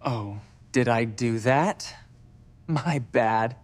Oh, did I do that? My bad.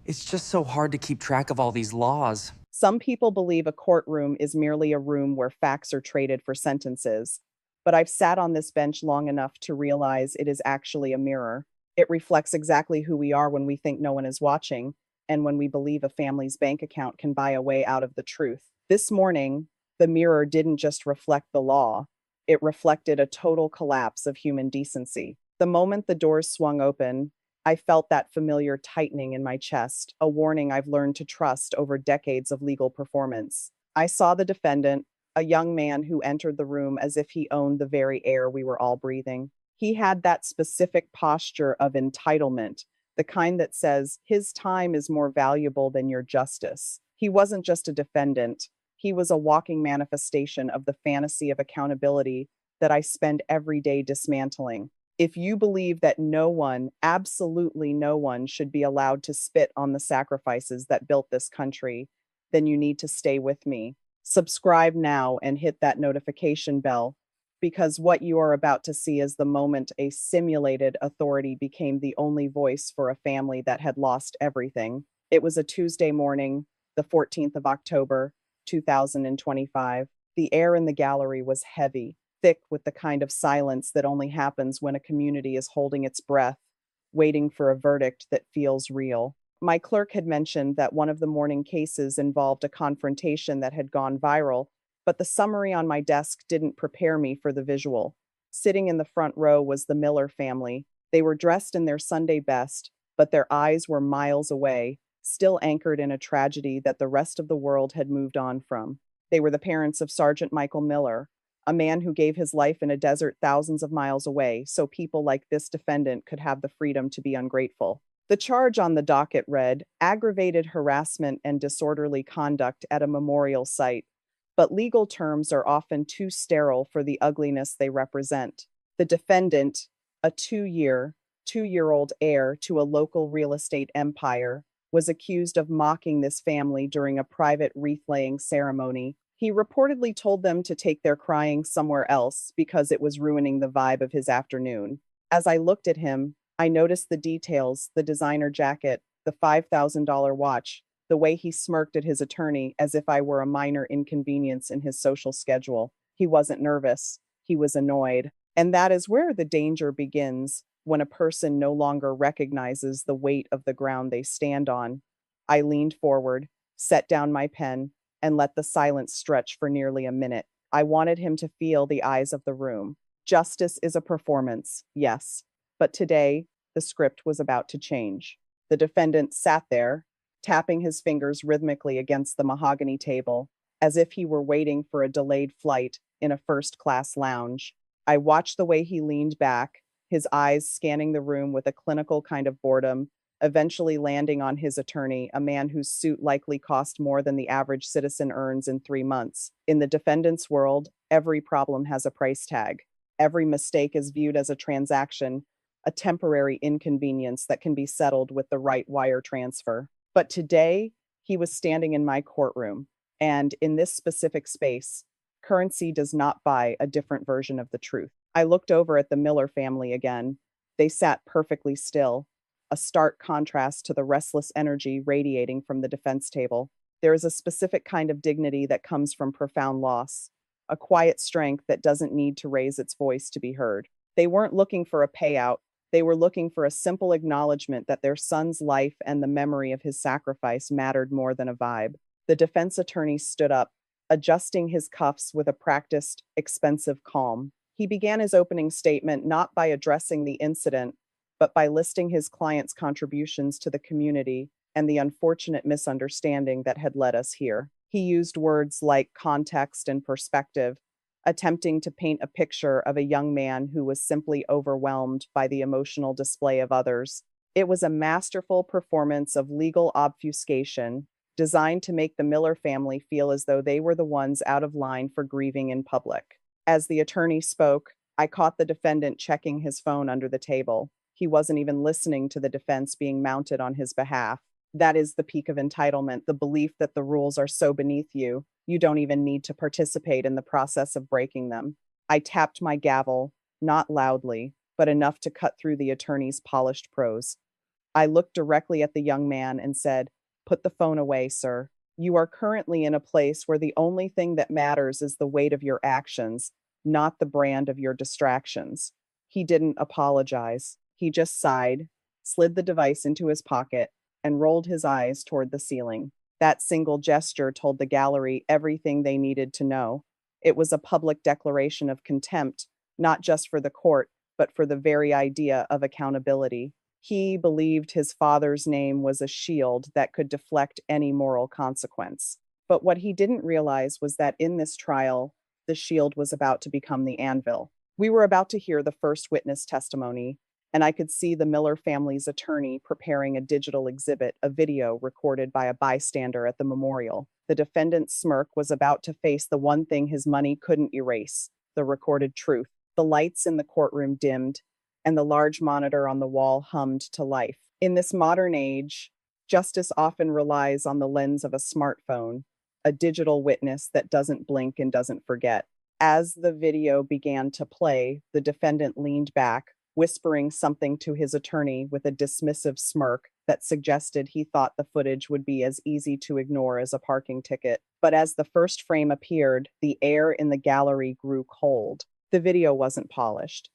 It's just so hard to keep track of all these laws. Some people believe a courtroom is merely a room where facts are traded for sentences, but I've sat on this bench long enough to realize it is actually a mirror. It reflects exactly who we are when we think no one is watching, and when we believe a family's bank account can buy a way out of the truth. This morning, the mirror didn't just reflect the law, it reflected a total collapse of human decency. The moment the doors swung open, I felt that familiar tightening in my chest, a warning I've learned to trust over decades of legal performance. I saw the defendant, a young man who entered the room as if he owned the very air we were all breathing. He had that specific posture of entitlement, the kind that says his time is more valuable than your justice. He wasn't just a defendant, he was a walking manifestation of the fantasy of accountability that I spend every day dismantling. If you believe that no one, absolutely no one, should be allowed to spit on the sacrifices that built this country, then you need to stay with me. Subscribe now and hit that notification bell, because what you are about to see is the moment a simulated authority became the only voice for a family that had lost everything. It was a Tuesday morning, the 14th of October, 2025. The air in the gallery was heavy, thick with the kind of silence that only happens when a community is holding its breath, waiting for a verdict that feels real. My clerk had mentioned that one of the morning cases involved a confrontation that had gone viral, but the summary on my desk didn't prepare me for the visual. Sitting in the front row was the Miller family. They were dressed in their Sunday best, but their eyes were miles away, still anchored in a tragedy that the rest of the world had moved on from. They were the parents of Sergeant Michael Miller, a man who gave his life in a desert thousands of miles away so people like this defendant could have the freedom to be ungrateful. The charge on the docket read aggravated harassment and disorderly conduct at a memorial site, but legal terms are often too sterile for the ugliness they represent. The defendant, a two-year-old heir to a local real estate empire, was accused of mocking this family during a private wreath-laying ceremony. He reportedly told them to take their crying somewhere else because it was ruining the vibe of his afternoon. As I looked at him, I noticed the details, the designer jacket, the $5,000 watch, the way he smirked at his attorney as if I were a minor inconvenience in his social schedule. He wasn't nervous, he was annoyed. And that is where the danger begins, when a person no longer recognizes the weight of the ground they stand on. I leaned forward, set down my pen, and let the silence stretch for nearly a minute. I wanted him to feel the eyes of the room. Justice is a performance, yes, but today the script was about to change. The defendant sat there, tapping his fingers rhythmically against the mahogany table, as if he were waiting for a delayed flight in a first-class lounge. I watched the way he leaned back, his eyes scanning the room with a clinical kind of boredom, eventually landing on his attorney, a man whose suit likely cost more than the average citizen earns in 3 months. In the defendant's world, every problem has a price tag. Every mistake is viewed as a transaction, a temporary inconvenience that can be settled with the right wire transfer. But today, he was standing in my courtroom, and in this specific space, currency does not buy a different version of the truth. I looked over at the Miller family again. They sat perfectly still, a stark contrast to the restless energy radiating from the defense table. There is a specific kind of dignity that comes from profound loss, a quiet strength that doesn't need to raise its voice to be heard. They weren't looking for a payout, they were looking for a simple acknowledgement that their son's life and the memory of his sacrifice mattered more than a vibe. The defense attorney stood up, adjusting his cuffs with a practiced, expensive calm. He began his opening statement not by addressing the incident, but by listing his client's contributions to the community and the unfortunate misunderstanding that had led us here. He used words like context and perspective, attempting to paint a picture of a young man who was simply overwhelmed by the emotional display of others. It was a masterful performance of legal obfuscation, designed to make the Miller family feel as though they were the ones out of line for grieving in public. As the attorney spoke, I caught the defendant checking his phone under the table. He wasn't even listening to the defense being mounted on his behalf. That is the peak of entitlement, the belief that the rules are so beneath you, you don't even need to participate in the process of breaking them. I tapped my gavel, not loudly, but enough to cut through the attorney's polished prose. I looked directly at the young man and said, "Put the phone away, sir. You are currently in a place where the only thing that matters is the weight of your actions, not the brand of your distractions." He didn't apologize. He just sighed, slid the device into his pocket, and rolled his eyes toward the ceiling. That single gesture told the gallery everything they needed to know. It was a public declaration of contempt, not just for the court, but for the very idea of accountability. He believed his father's name was a shield that could deflect any moral consequence. But what he didn't realize was that in this trial, the shield was about to become the anvil. We were about to hear the first witness testimony, and I could see the Miller family's attorney preparing a digital exhibit, a video recorded by a bystander at the memorial. The defendant's smirk was about to face the one thing his money couldn't erase, the recorded truth. The lights in the courtroom dimmed, and the large monitor on the wall hummed to life. In this modern age, justice often relies on the lens of a smartphone, a digital witness that doesn't blink and doesn't forget. As the video began to play, the defendant leaned back, whispering something to his attorney with a dismissive smirk that suggested he thought the footage would be as easy to ignore as a parking ticket. But as the first frame appeared, the air in the gallery grew cold. The video wasn't polished.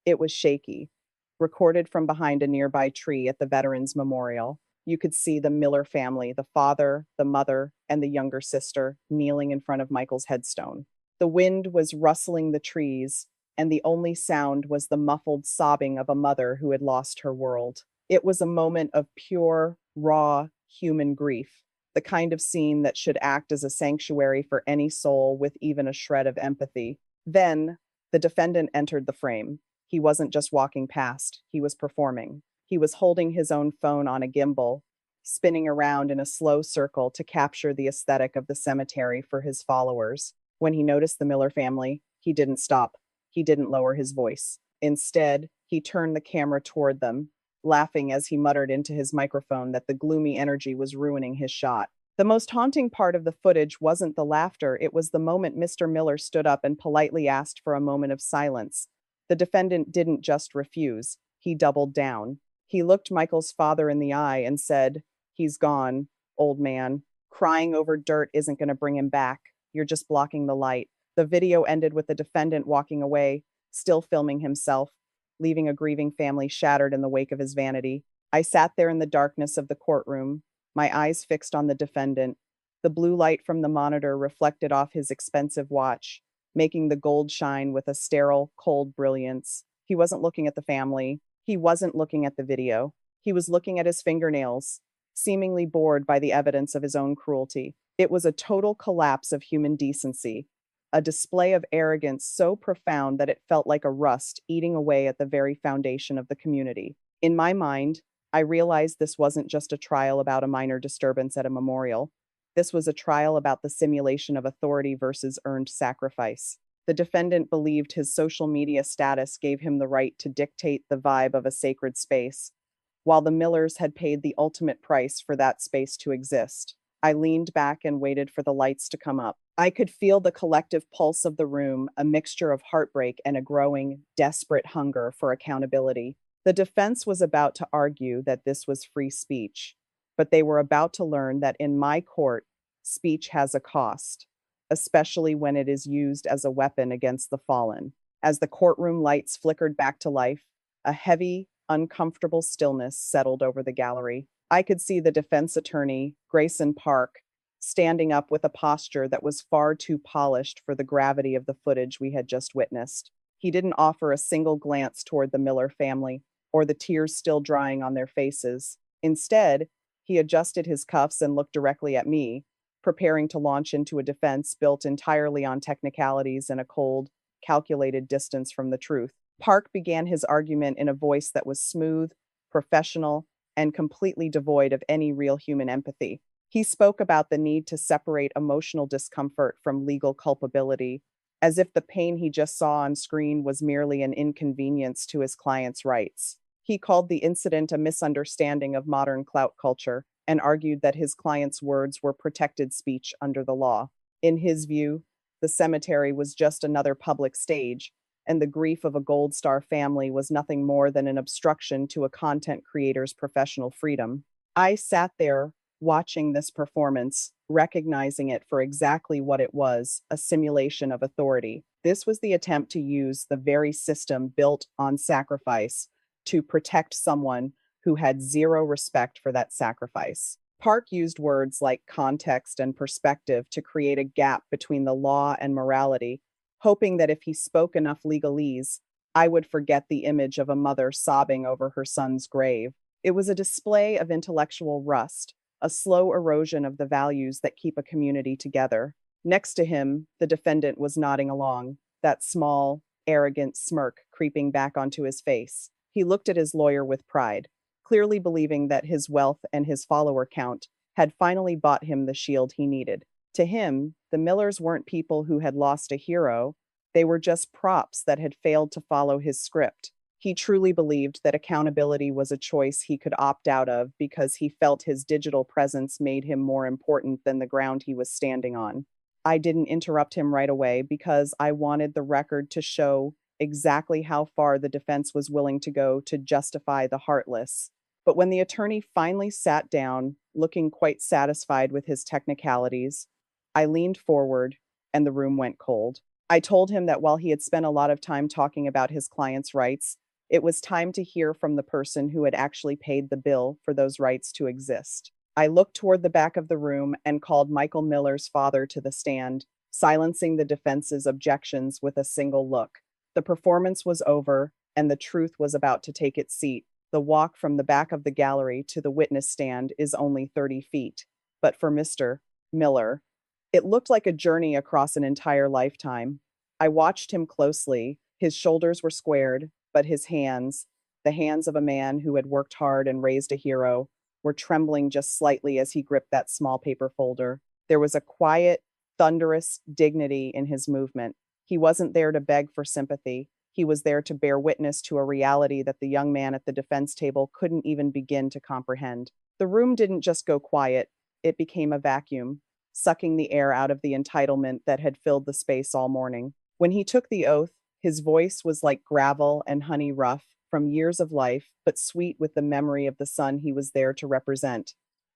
It was shaky, recorded from behind a nearby tree at the Veterans Memorial. You could see the Miller family, the father, the mother, and the younger sister, kneeling in front of Michael's headstone. The wind was rustling the trees, and the only sound was the muffled sobbing of a mother who had lost her world. It was a moment of pure, raw, human grief, the kind of scene that should act as a sanctuary for any soul with even a shred of empathy. Then, the defendant entered the frame. He wasn't just walking past, he was performing. He was holding his own phone on a gimbal, spinning around in a slow circle to capture the aesthetic of the cemetery for his followers. When he noticed the Miller family, he didn't stop. He didn't lower his voice. Instead, he turned the camera toward them, laughing as he muttered into his microphone that the gloomy energy was ruining his shot. The most haunting part of the footage wasn't the laughter, it was the moment Mr. Miller stood up and politely asked for a moment of silence. The defendant didn't just refuse, he doubled down. He looked Michael's father in the eye and said, "He's gone, old man. Crying over dirt isn't going to bring him back. You're just blocking the light." The video ended with the defendant walking away, still filming himself, leaving a grieving family shattered in the wake of his vanity. I sat there in the darkness of the courtroom, my eyes fixed on the defendant. The blue light from the monitor reflected off his expensive watch, making the gold shine with a sterile, cold brilliance. He wasn't looking at the family. He wasn't looking at the video. He was looking at his fingernails, seemingly bored by the evidence of his own cruelty. It was a total collapse of human decency, a display of arrogance so profound that it felt like a rust eating away at the very foundation of the community. In my mind, I realized this wasn't just a trial about a minor disturbance at a memorial. This was a trial about the simulation of authority versus earned sacrifice. The defendant believed his social media status gave him the right to dictate the vibe of a sacred space, while the Millers had paid the ultimate price for that space to exist. I leaned back and waited for the lights to come up. I could feel the collective pulse of the room, a mixture of heartbreak and a growing, desperate hunger for accountability. The defense was about to argue that this was free speech, but they were about to learn that in my court, speech has a cost, especially when it is used as a weapon against the fallen. As the courtroom lights flickered back to life, a heavy, uncomfortable stillness settled over the gallery. I could see the defense attorney, Grayson Park, standing up with a posture that was far too polished for the gravity of the footage we had just witnessed. He didn't offer a single glance toward the Miller family, or the tears still drying on their faces. Instead, he adjusted his cuffs and looked directly at me, preparing to launch into a defense built entirely on technicalities and a cold, calculated distance from the truth. Park began his argument in a voice that was smooth, professional, and completely devoid of any real human empathy. He spoke about the need to separate emotional discomfort from legal culpability, as if the pain he just saw on screen was merely an inconvenience to his client's rights. He called the incident a misunderstanding of modern clout culture and argued that his client's words were protected speech under the law. In his view, the cemetery was just another public stage, and the grief of a Gold Star family was nothing more than an obstruction to a content creator's professional freedom. I sat there watching this performance, recognizing it for exactly what it was, a simulation of authority. This was the attempt to use the very system built on sacrifice to protect someone who had zero respect for that sacrifice. Park used words like context and perspective to create a gap between the law and morality, hoping that if he spoke enough legalese, I would forget the image of a mother sobbing over her son's grave. It was a display of intellectual rust, a slow erosion of the values that keep a community together. Next to him, the defendant was nodding along, that small, arrogant smirk creeping back onto his face. He looked at his lawyer with pride, clearly believing that his wealth and his follower count had finally bought him the shield he needed. To him, the Millers weren't people who had lost a hero, they were just props that had failed to follow his script. He truly believed that accountability was a choice he could opt out of because he felt his digital presence made him more important than the ground he was standing on. I didn't interrupt him right away because I wanted the record to show exactly how far the defense was willing to go to justify the heartless. But when the attorney finally sat down, looking quite satisfied with his technicalities, I leaned forward and the room went cold. I told him that while he had spent a lot of time talking about his client's rights, it was time to hear from the person who had actually paid the bill for those rights to exist. I looked toward the back of the room and called Michael Miller's father to the stand, silencing the defense's objections with a single look. The performance was over, and the truth was about to take its seat. The walk from the back of the gallery to the witness stand is only 30 feet. But for Mr. Miller, it looked like a journey across an entire lifetime. I watched him closely. His shoulders were squared, but his hands, the hands of a man who had worked hard and raised a hero, were trembling just slightly as he gripped that small paper folder. There was a quiet, thunderous dignity in his movement. He wasn't there to beg for sympathy. He was there to bear witness to a reality that the young man at the defense table couldn't even begin to comprehend. The room didn't just go quiet, it became a vacuum, sucking the air out of the entitlement that had filled the space all morning. When he took the oath, his voice was like gravel and honey rough from years of life, but sweet with the memory of the son he was there to represent.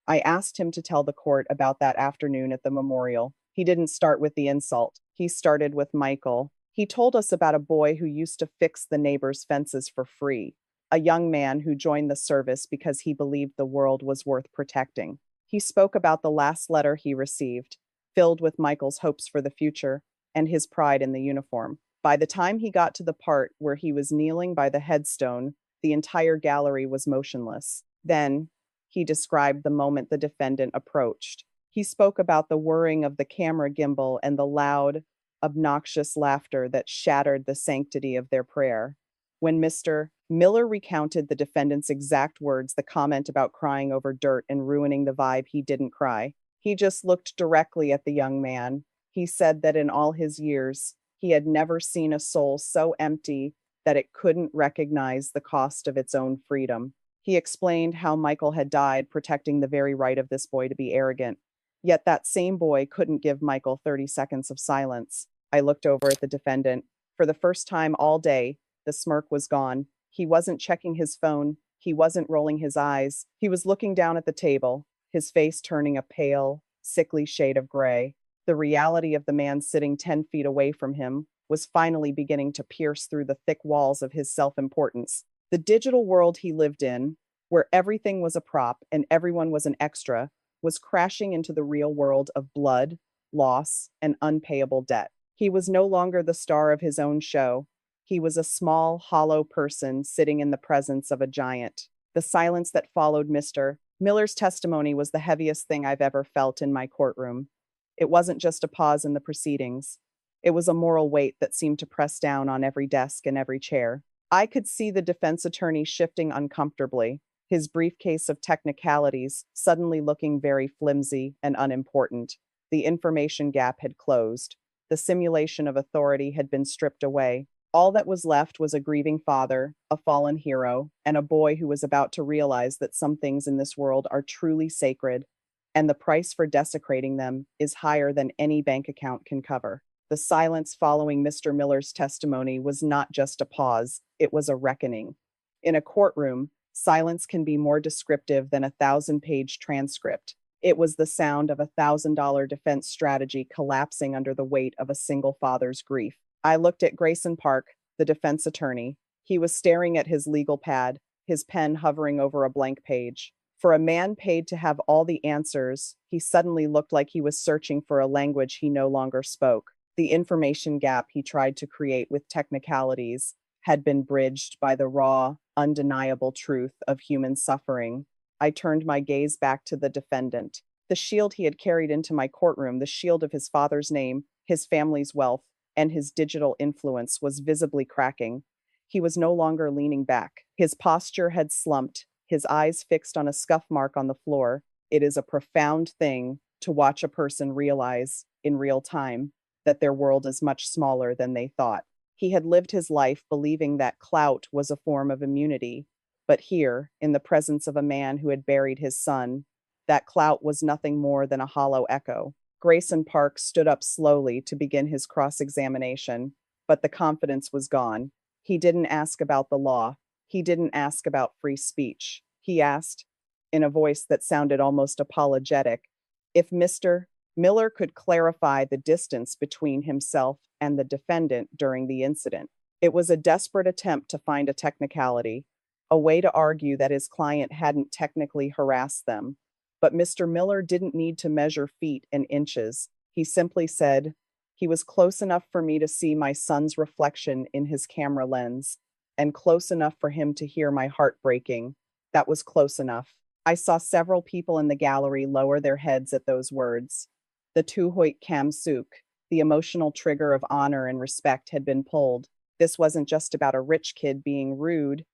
I asked him to tell the court about that afternoon at the memorial. He didn't start with the insult. He started with Michael. He told us about a boy who used to fix the neighbors' fences for free, a young man who joined the service because he believed the world was worth protecting. He spoke about the last letter he received, filled with Michael's hopes for the future and his pride in the uniform. By the time he got to the part where he was kneeling by the headstone, the entire gallery was motionless. Then, he described the moment the defendant approached. He spoke about the whirring of the camera gimbal and the loud, obnoxious laughter that shattered the sanctity of their prayer. When Mr. Miller recounted the defendant's exact words, the comment about crying over dirt and ruining the vibe, he didn't cry. He just looked directly at the young man. He said that in all his years, he had never seen a soul so empty that it couldn't recognize the cost of its own freedom. He explained how Michael had died protecting the very right of this boy to be arrogant. Yet that same boy couldn't give Michael 30 seconds of silence. I looked over at the defendant. For the first time all day, the smirk was gone. He wasn't checking his phone. He wasn't rolling his eyes. He was looking down at the table, his face turning a pale, sickly shade of gray. The reality of the man sitting 10 feet away from him was finally beginning to pierce through the thick walls of his self-importance. The digital world he lived in, where everything was a prop and everyone was an extra, was crashing into the real world of blood, loss, and unpayable debt. He was no longer the star of his own show. He was a small, hollow person sitting in the presence of a giant. The silence that followed Mr. Miller's testimony was the heaviest thing I've ever felt in my courtroom. It wasn't just a pause in the proceedings. It was a moral weight that seemed to press down on every desk and every chair. I could see the defense attorney shifting uncomfortably, his briefcase of technicalities suddenly looking very flimsy and unimportant. The information gap had closed. The simulation of authority had been stripped away. All that was left was a grieving father, a fallen hero, and a boy who was about to realize that some things in this world are truly sacred, and the price for desecrating them is higher than any bank account can cover. The silence following Mr. Miller's testimony was not just a pause, it was a reckoning. In a courtroom, silence can be more descriptive than a 1,000-page transcript. It was the sound of $1,000 defense strategy collapsing under the weight of a single father's grief. I looked at Grayson Park, the defense attorney. He was staring at his legal pad, his pen hovering over a blank page. For a man paid to have all the answers, he suddenly looked like he was searching for a language he no longer spoke. The information gap he tried to create with technicalities had been bridged by the raw, undeniable truth of human suffering. I turned my gaze back to the defendant. The shield he had carried into my courtroom, the shield of his father's name, his family's wealth, and his digital influence, was visibly cracking. He was no longer leaning back. His posture had slumped, his eyes fixed on a scuff mark on the floor. It is a profound thing to watch a person realize, in real time, that their world is much smaller than they thought. He had lived his life believing that clout was a form of immunity, but here, in the presence of a man who had buried his son, that clout was nothing more than a hollow echo. Grayson Park stood up slowly to begin his cross-examination, but the confidence was gone. He didn't ask about the law. He didn't ask about free speech. He asked, in a voice that sounded almost apologetic, if Mr. Miller could clarify the distance between himself and the defendant during the incident. It was a desperate attempt to find a technicality, a way to argue that his client hadn't technically harassed them. But Mr. Miller didn't need to measure feet and inches. He simply said, he was close enough for me to see my son's reflection in his camera lens, and close enough for him to hear my heart breaking. That was close enough. I saw several people in the gallery lower their heads at those words. The Tuhoit Kam Suk, the emotional trigger of honor and respect, had been pulled. This wasn't just about a rich kid being rude.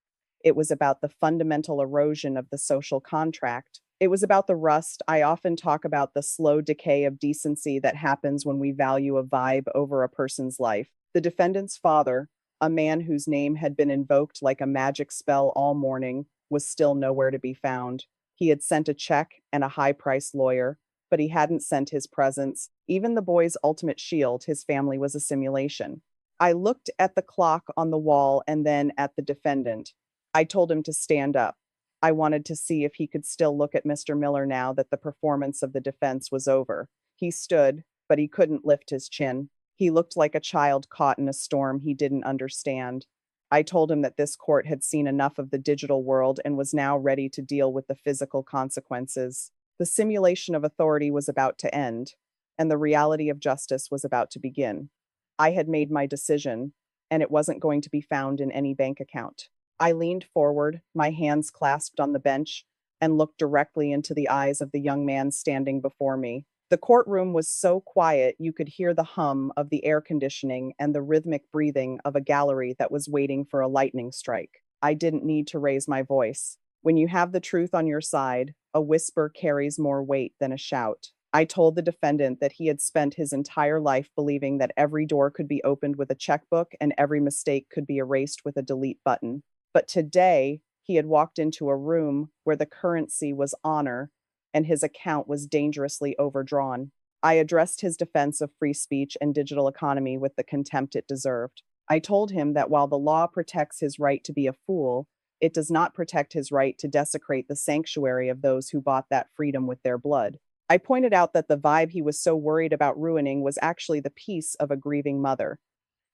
It was about the fundamental erosion of the social contract. It was about the rust. I often talk about the slow decay of decency that happens when we value a vibe over a person's life. The defendant's father, a man whose name had been invoked like a magic spell all morning, was still nowhere to be found. He had sent a check and a high-priced lawyer, but he hadn't sent his presence. Even the boy's ultimate shield, his family, was a simulation. I looked at the clock on the wall and then at the defendant. I told him to stand up. I wanted to see if he could still look at Mr. Miller now that the performance of the defense was over. He stood, but he couldn't lift his chin. He looked like a child caught in a storm he didn't understand. I told him that this court had seen enough of the digital world and was now ready to deal with the physical consequences. The simulation of authority was about to end, and the reality of justice was about to begin. I had made my decision, and it wasn't going to be found in any bank account. I leaned forward, my hands clasped on the bench, and looked directly into the eyes of the young man standing before me. The courtroom was so quiet you could hear the hum of the air conditioning and the rhythmic breathing of a gallery that was waiting for a lightning strike. I didn't need to raise my voice. When you have the truth on your side, a whisper carries more weight than a shout. I told the defendant that he had spent his entire life believing that every door could be opened with a checkbook and every mistake could be erased with a delete button. But today, he had walked into a room where the currency was honor and his account was dangerously overdrawn. I addressed his defense of free speech and digital economy with the contempt it deserved. I told him that while the law protects his right to be a fool, it does not protect his right to desecrate the sanctuary of those who bought that freedom with their blood. I pointed out that the vibe he was so worried about ruining was actually the peace of a grieving mother,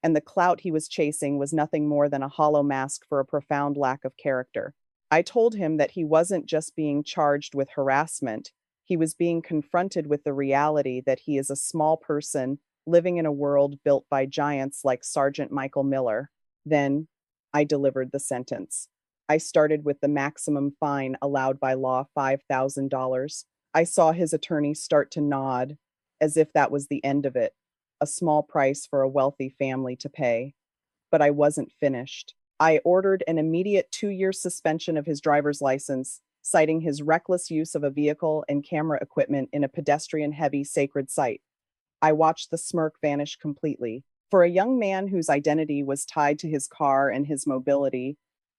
and the clout he was chasing was nothing more than a hollow mask for a profound lack of character. I told him that he wasn't just being charged with harassment, he was being confronted with the reality that he is a small person living in a world built by giants like Sergeant Michael Miller. Then I delivered the sentence. I started with the maximum fine allowed by law, $5,000. I saw his attorney start to nod, as if that was the end of it, a small price for a wealthy family to pay. But I wasn't finished. I ordered an immediate 2-year suspension of his driver's license, citing his reckless use of a vehicle and camera equipment in a pedestrian-heavy sacred site. I watched the smirk vanish completely. For a young man whose identity was tied to his car and his mobility,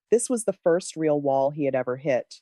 this was the first real wall he had ever hit.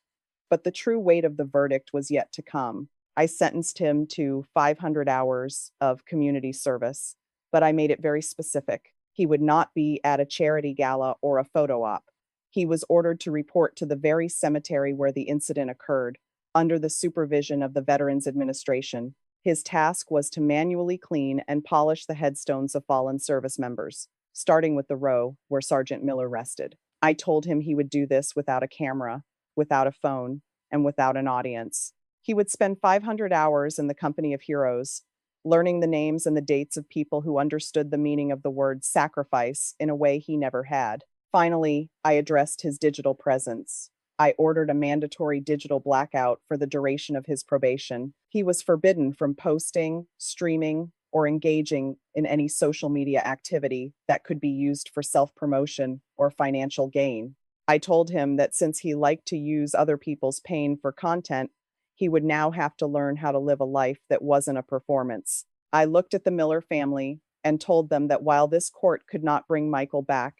But the true weight of the verdict was yet to come. I sentenced him to 500 hours of community service, but I made it very specific. He would not be at a charity gala or a photo op. He was ordered to report to the very cemetery where the incident occurred, under the supervision of the Veterans Administration. His task was to manually clean and polish the headstones of fallen service members, starting with the row where Sergeant Miller rested. I told him he would do this without a camera, without a phone, and without an audience. He would spend 500 hours in the company of heroes, learning the names and the dates of people who understood the meaning of the word sacrifice in a way he never had. Finally, I addressed his digital presence. I ordered a mandatory digital blackout for the duration of his probation. He was forbidden from posting, streaming, or engaging in any social media activity that could be used for self-promotion or financial gain. I told him that since he liked to use other people's pain for content, he would now have to learn how to live a life that wasn't a performance. I looked at the Miller family and told them that while this court could not bring Michael back,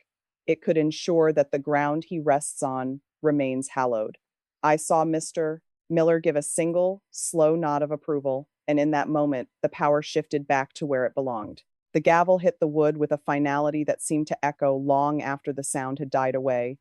it could ensure that the ground he rests on remains hallowed. I saw Mr. Miller give a single, slow nod of approval, and in that moment, the power shifted back to where it belonged. The gavel hit the wood with a finality that seemed to echo long after the sound had died away.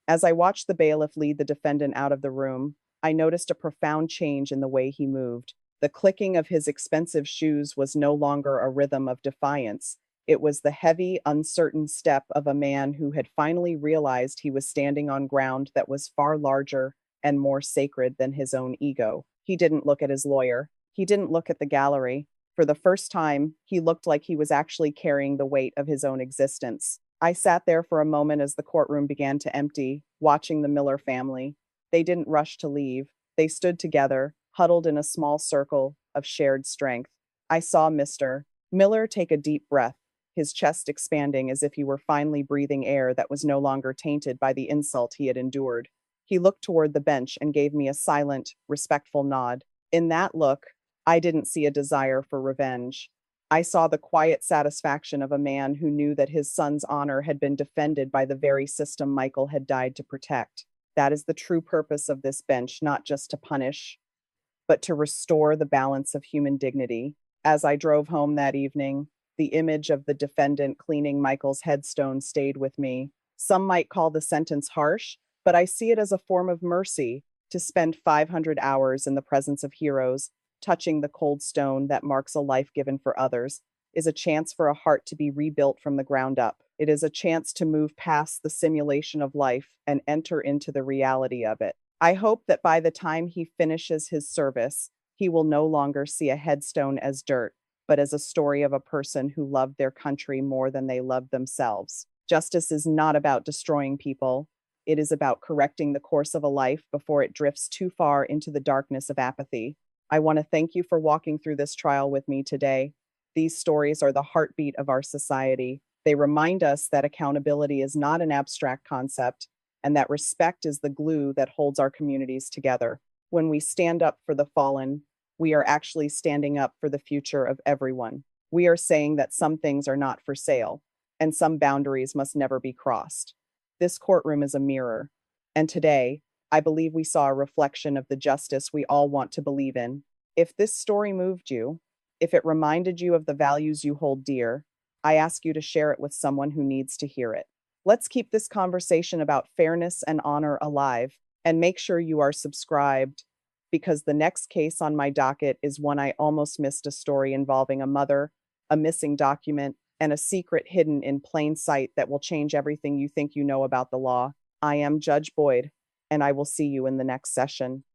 As I watched the bailiff lead the defendant out of the room, I noticed a profound change in the way he moved. The clicking of his expensive shoes was no longer a rhythm of defiance. It was the heavy, uncertain step of a man who had finally realized he was standing on ground that was far larger and more sacred than his own ego. He didn't look at his lawyer. He didn't look at the gallery. For the first time, he looked like he was actually carrying the weight of his own existence. I sat there for a moment as the courtroom began to empty, watching the Miller family. They didn't rush to leave. They stood together, huddled in a small circle of shared strength. I saw Mr. Miller take a deep breath, his chest expanding as if he were finally breathing air that was no longer tainted by the insult he had endured. He looked toward the bench and gave me a silent, respectful nod. In that look, I didn't see a desire for revenge. I saw the quiet satisfaction of a man who knew that his son's honor had been defended by the very system Michael had died to protect. That is the true purpose of this bench, not just to punish, but to restore the balance of human dignity. As I drove home that evening, the image of the defendant cleaning Michael's headstone stayed with me. Some might call the sentence harsh, but I see it as a form of mercy. To spend 500 hours in the presence of heroes, touching the cold stone that marks a life given for others, is a chance for a heart to be rebuilt from the ground up. It is a chance to move past the simulation of life and enter into the reality of it. I hope that by the time he finishes his service, he will no longer see a headstone as dirt, but as a story of a person who loved their country more than they loved themselves. Justice is not about destroying people. It is about correcting the course of a life before it drifts too far into the darkness of apathy. I want to thank you for walking through this trial with me today. These stories are the heartbeat of our society. They remind us that accountability is not an abstract concept and that respect is the glue that holds our communities together. When we stand up for the fallen, we are actually standing up for the future of everyone. We are saying that some things are not for sale and some boundaries must never be crossed. This courtroom is a mirror, and today, I believe we saw a reflection of the justice we all want to believe in. If this story moved you, if it reminded you of the values you hold dear, I ask you to share it with someone who needs to hear it. Let's keep this conversation about fairness and honor alive, and make sure you are subscribed, because the next case on my docket is one I almost missed, a story involving a mother, a missing document, and a secret hidden in plain sight that will change everything you think you know about the law. I am Judge Boyd, and I will see you in the next session.